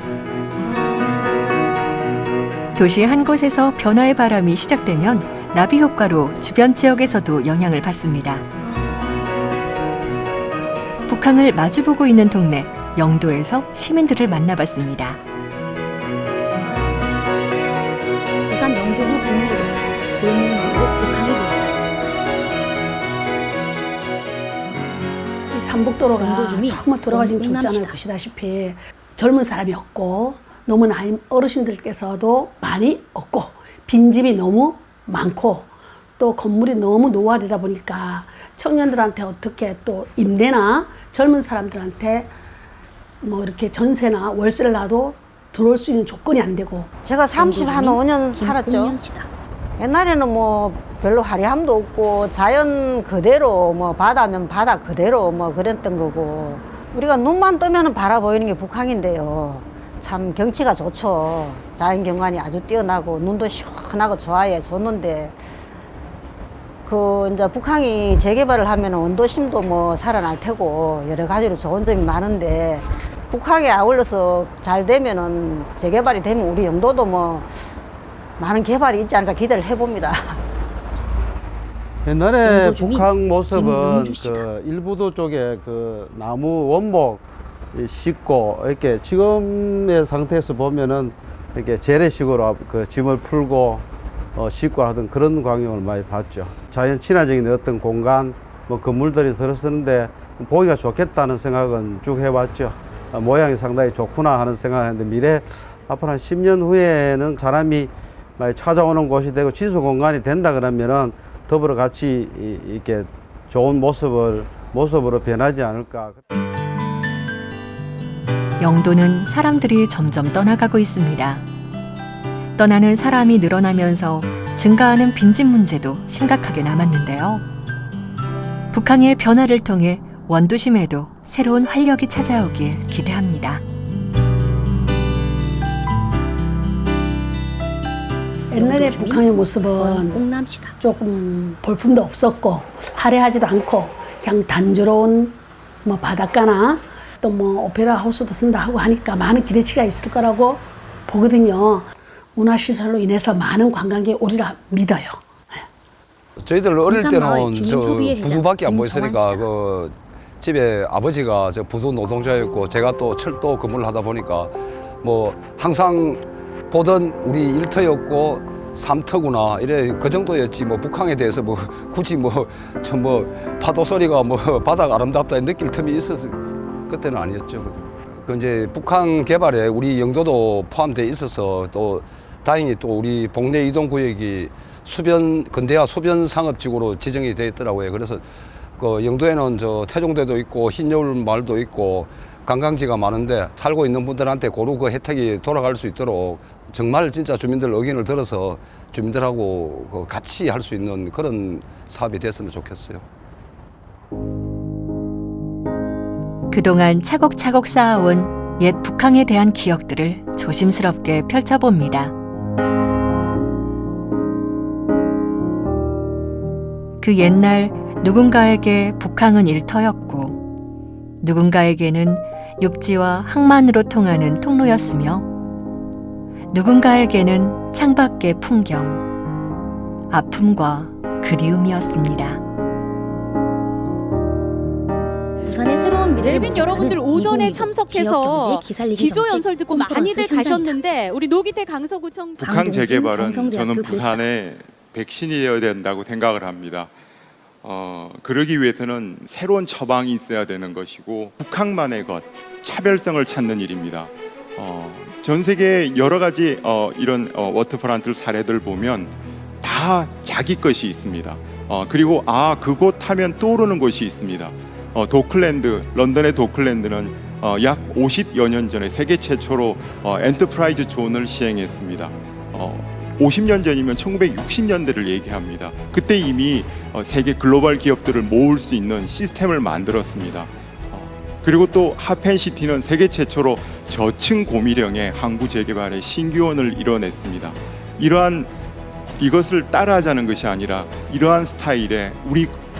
도시 한 곳에서 변화의 바람이 시작되면 나비 효과로 주변 지역에서도 영향을 받습니다. 북한을 마주보고 있는 동네 영도에서 시민들을 만나봤습니다. 부산 영도구 북내동 골목으로 북한이 보인다. 이 삼복도로가 정말 돌아가신 좋잖아요. 보시다시피 젊은 사람이 없고 너무 나이 어르신들께서도 많이 없고 빈집이 너무 많고 또 건물이 너무 노화되다 보니까 청년들한테 어떻게 또 임대나 젊은 사람들한테 뭐 이렇게 전세나 월세를 놔도 들어올 수 있는 조건이 안 되고. 제가 35년 살았죠. 옛날에는 뭐 별로 화려함도 없고 자연 그대로 뭐 바다면 바다 그대로 뭐 그랬던 거고 우리가 눈만 뜨면 바라 보이는 게 북한인데요. 참 경치가 좋죠. 자연 경관이 아주 뛰어나고 눈도 시원하고 좋아해 줬는데 그 이제 북한이 재개발을 하면 원도심도 뭐 살아날 테고 여러 가지로 좋은 점이 많은데 북한에 아울러서 잘 되면은 재개발이 되면 우리 영도도 뭐 많은 개발이 있지 않을까 기대를 해봅니다. 옛날에 북한 모습은 그 일부도 쪽에 그 나무 원목 싣고 이렇게 지금의 상태에서 보면은 이렇게 재래식으로 그 짐을 풀고 싣고 하던 그런 광경을 많이 봤죠. 자연 친화적인 어떤 공간, 뭐 건물들이 들어서는데 보기가 좋겠다는 생각은 쭉 해왔죠. 모양이 상당히 좋구나 하는 생각을 했는데 미래 앞으로 한 10년 후에는 사람이 많이 찾아오는 곳이 되고 지수 공간이 된다 그러면은 더불어 같이 이렇게 좋은 모습으로 변하지 않을까. 영도는 사람들이 점점 떠나가고 있습니다. 떠나는 사람이 늘어나면서 증가하는 빈집 문제도 심각하게 남았는데요. 북한의 변화를 통해 원도심에도 새로운 활력이 찾아오길 기대합니다. 옛날에 북한의 모습은 조금 볼품도 없었고 화려하지도 않고 그냥 단조로운 뭐 바닷가나 또 뭐 오페라 하우스도 쓴다 하고 하니까 많은 기대치가 있을 거라고 보거든요. 문화시설로 인해서 많은 관광객이 오리라 믿어요. 저희들 어릴 때는 저 부두밖에 안 보였으니까 그 집에 아버지가 저 부두 노동자였고 제가 또 철도 근무를 하다 보니까 뭐 항상 보던 우리 일터였고 삼터구나 이래 그 정도였지 뭐 북한에 대해서 뭐 굳이 뭐 파도 소리가 뭐 바다가 아름답다 느낄 틈이 있었을 그때는 아니었죠. 그 이제 북한 개발에 우리 영도도 포함되어 있어서 또 다행히 또 우리 봉내 이동 구역이 근대화 수변 상업지구로 지정이 되어 있더라고요. 그래서 그 영도에는 저 태종대도 있고 흰여울 마을도 있고 관광지가 많은데 살고 있는 분들한테 고루 그 혜택이 돌아갈 수 있도록 정말 진짜 주민들 의견을 들어서 주민들하고 그 같이 할 수 있는 그런 사업이 됐으면 좋겠어요. 그동안 차곡차곡 쌓아온 옛 북한에 대한 기억들을 조심스럽게 펼쳐봅니다. 그 옛날 누군가에게 북한은 일터였고 누군가에게는 육지와 항만으로 통하는 통로였으며 누군가에게는 창밖의 풍경, 아픔과 그리움이었습니다. 부산의 새로운 미래를 내빈 여러분들 오전에 참석해서 기조 연설 듣고 많이들 가셨는데 우리 노기태 강서구청 북한 재개발은 저는 부산의 백신이 되어야 된다고 생각을 합니다. 그러기 위해서는 새로운 처방이 있어야 되는 것이고 북한만의 것, 차별성을 찾는 일입니다. 전 세계 여러 가지 이런 워터프런트 사례들 보면 다 자기 것이 있습니다. 그리고 그곳 하면 떠오르는 곳이 있습니다. 도클랜드, 런던의 도클랜드는 약 50여 년 전에 세계 최초로 엔터프라이즈 존을 시행했습니다. 50년 전이면 1960년대를 얘기합니다. 그때 이미 세계 글로벌 기업들을 모을 수 있는 시스템을 만들었습니다. 그리고 또 하펜시티는 세계 최초로 저층 고미령의 항구 재개발의 신기원을 이뤄냈습니다. 이것을 따라하자는 것이 아니라 이러한 스타일의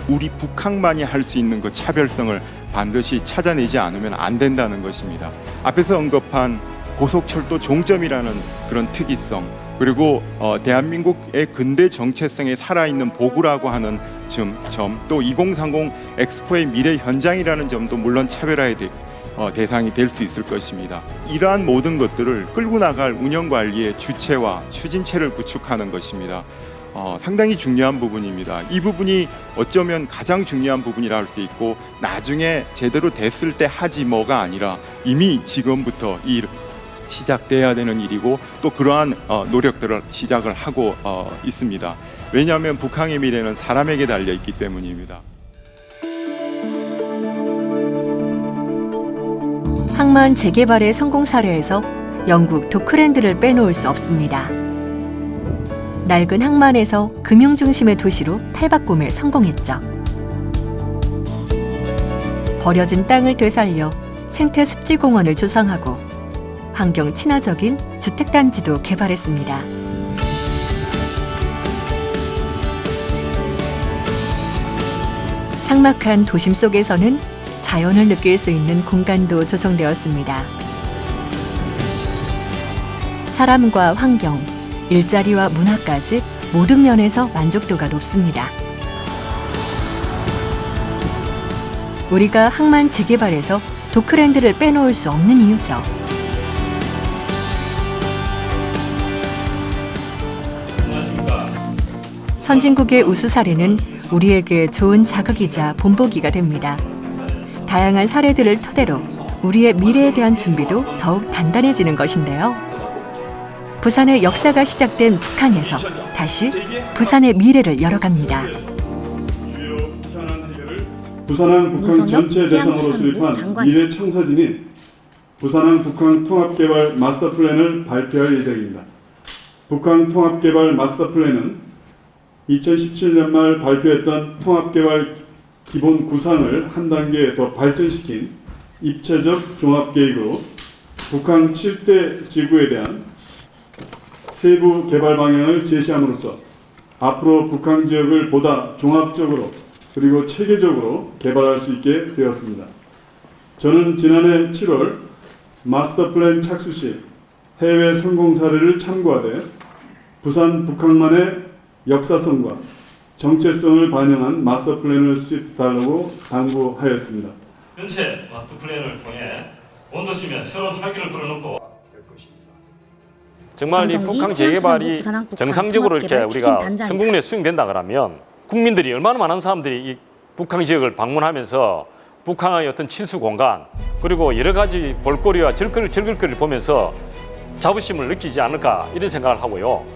우리 북한만이 할 수 있는 그 차별성을 반드시 찾아내지 않으면 안 된다는 것입니다. 앞에서 언급한 고속철도 종점이라는 그런 특이성, 그리고 대한민국의 근대 정체성에 살아있는 보구라고 하는 점, 또 2030 엑스포의 미래 현장이라는 점도 물론 차별화의 대상이 될 수 있을 것입니다. 이러한 모든 것들을 끌고 나갈 운영관리의 주체와 추진체를 구축하는 것입니다. 상당히 중요한 부분입니다. 이 부분이 어쩌면 가장 중요한 부분이라 할 수 있고 나중에 제대로 됐을 때 하지 뭐가 아니라 이미 지금부터 시작돼야 되는 일이고 또 그러한 노력들을 시작을 하고 있습니다. 왜냐하면 북한의 미래는 사람에게 달려 있기 때문입니다. 항만 재개발의 성공 사례에서 영국 도클랜드를 빼놓을 수 없습니다. 낡은 항만에서 금융 중심의 도시로 탈바꿈에 성공했죠. 버려진 땅을 되살려 생태 습지 공원을 조성하고 환경 친화적인 주택단지도 개발했습니다. 삭막한 도심 속에서는 자연을 느낄 수 있는 공간도 조성되었습니다. 사람과 환경, 일자리와 문화까지 모든 면에서 만족도가 높습니다. 우리가 항만 재개발에서 도클랜드를 빼놓을 수 없는 이유죠. 선진국의 우수 사례는 우리에게 좋은 자극이자 본보기가 됩니다. 다양한 사례들을 토대로 우리의 미래에 대한 준비도 더욱 단단해지는 것인데요. 부산의 역사가 시작된 북한에서 다시 부산의 미래를 열어갑니다. 부산항 북한 전체 대상으로 수립한 미래 청사진인 부산항 북한 통합개발 마스터 플랜을 발표할 예정입니다. 북한 통합개발 마스터 플랜은 2017년 말 발표했던 통합개발 기본 구상을 한 단계 더 발전시킨 입체적 종합계획으로 북한 7대 지구에 대한 세부 개발 방향을 제시함으로써 앞으로 북한 지역을 보다 종합적으로 그리고 체계적으로 개발할 수 있게 되었습니다. 저는 지난해 7월 마스터 플랜 착수 시 해외 성공 사례를 참고하되 부산 북항만의 역사성과 정체성을 반영한 마스터 플랜을 수립달라고 당부하였습니다. 전체 마스터 플랜을 통해 원도시면 새로운 활기를 불어넣고 정말 이 북한 재개발이 정상적으로 이렇게 우리가 성공리에 수행된다 그러면 국민들이 얼마나 많은 사람들이 이 북한 지역을 방문하면서 북한의 어떤 친수 공간 그리고 여러 가지 볼거리와 즐길거리를 보면서 자부심을 느끼지 않을까 이런 생각을 하고요.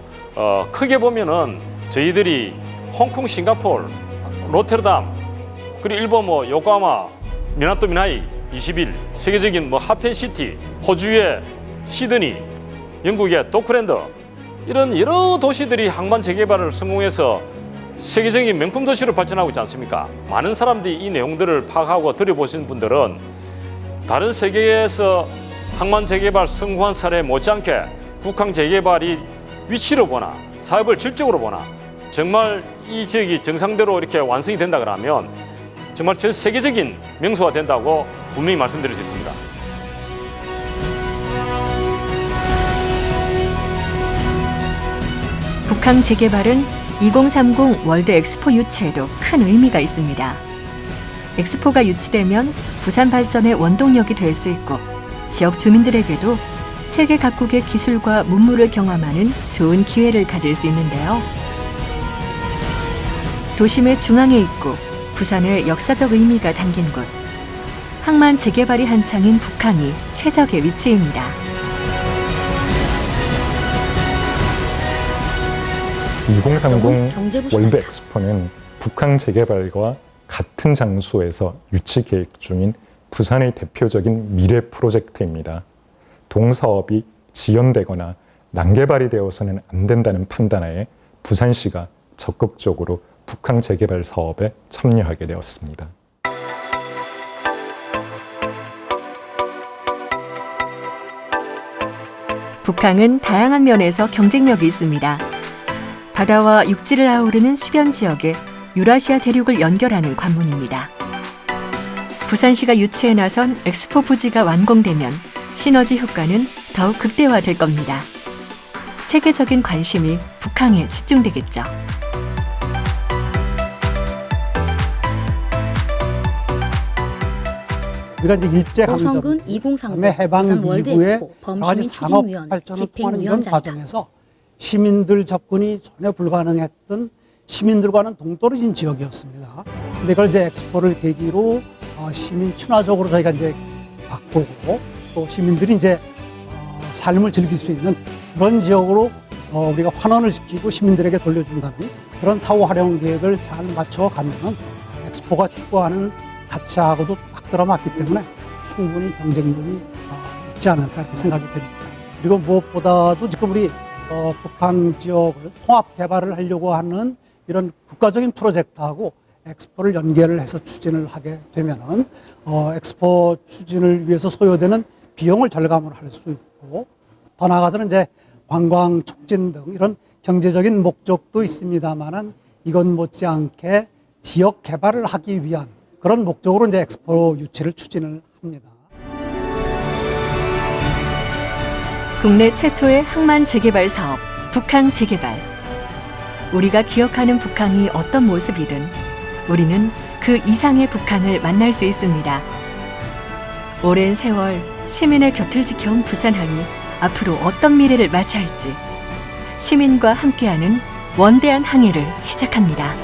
크게 보면은 저희들이 홍콩, 싱가포르, 로테르담 그리고 일본 요코하마, 미나토 미나이 21 세계적인 하펜시티, 호주의 시드니, 영국의 도크랜드 이런 여러 도시들이 항만 재개발을 성공해서 세계적인 명품 도시로 발전하고 있지 않습니까? 많은 사람들이 이 내용들을 파악하고 들여보신 분들은 다른 세계에서 항만 재개발 성공한 사례 못지않게 북한 재개발이 위치로 보나 사업을 질적으로 보나 정말 이 지역이 정상대로 이렇게 완성이 된다 그러면 정말 전 세계적인 명소가 된다고 분명히 말씀드릴 수 있습니다. 북한 재개발은 2030 월드 엑스포 유치에도 큰 의미가 있습니다. 엑스포가 유치되면 부산 발전의 원동력이 될 수 있고 지역 주민들에게도 세계 각국의 기술과 문물을 경험하는 좋은 기회를 가질 수 있는데요. 도심의 중앙에 있고 부산의 역사적 의미가 담긴 곳, 항만 재개발이 한창인 북항이 최적의 위치입니다. (2030) 월드 엑스포는 북한 재개발과 같은 장소에서 유치 계획 중인 부산의 대표적인 미래 프로젝트입니다. 동사업이 지연되거나 난개발이 되어서는 안 된다는 판단하에 부산시가 적극적으로 북한 재개발 사업에 참여하게 되었습니다. 북항은 다양한 면에서 경쟁력이 있습니다. 바다와 육지를 아우르는 수변 지역에 유라시아 대륙을 연결하는 관문입니다. 부산시가 유치에 나선 엑스포 부지가 완공되면 시너지 효과는 더욱 극대화될 겁니다. 세계적인 관심이 북항에 집중되겠죠. 우리가 이제 오성근 2030 해방 부산 월드 이후에 엑스포 범시민 추진위원 집행위원장이다. 과정에서 시민들 접근이 전혀 불가능했던 시민들과는 동떨어진 지역이었습니다. 근데 그걸 이제 엑스포를 계기로 시민 친화적으로 저희가 이제 바꾸고 또 시민들이 이제 삶을 즐길 수 있는 그런 지역으로 우리가 환원을 시키고 시민들에게 돌려준다는 그런 사후 활용 계획을 잘 맞춰가면 엑스포가 추구하는 가치하고도 딱 들어맞기 때문에 충분히 경쟁력이 있지 않을까 이렇게 생각이 됩니다. 그리고 무엇보다도 지금 우리 북한 지역을 통합 개발을 하려고 하는 이런 국가적인 프로젝트하고 엑스포를 연계를 해서 추진을 하게 되면은 엑스포 추진을 위해서 소요되는 비용을 절감을 할 수 있고 더 나아가서는 이제 관광 촉진 등 이런 경제적인 목적도 있습니다만은 이건 못지않게 지역 개발을 하기 위한 그런 목적으로 이제 엑스포 유치를 추진을 합니다. 국내 최초의 항만 재개발 사업, 북항 재개발. 우리가 기억하는 북항이 어떤 모습이든 우리는 그 이상의 북항을 만날 수 있습니다. 오랜 세월 시민의 곁을 지켜온 부산항이 앞으로 어떤 미래를 맞이할지 시민과 함께하는 원대한 항해를 시작합니다.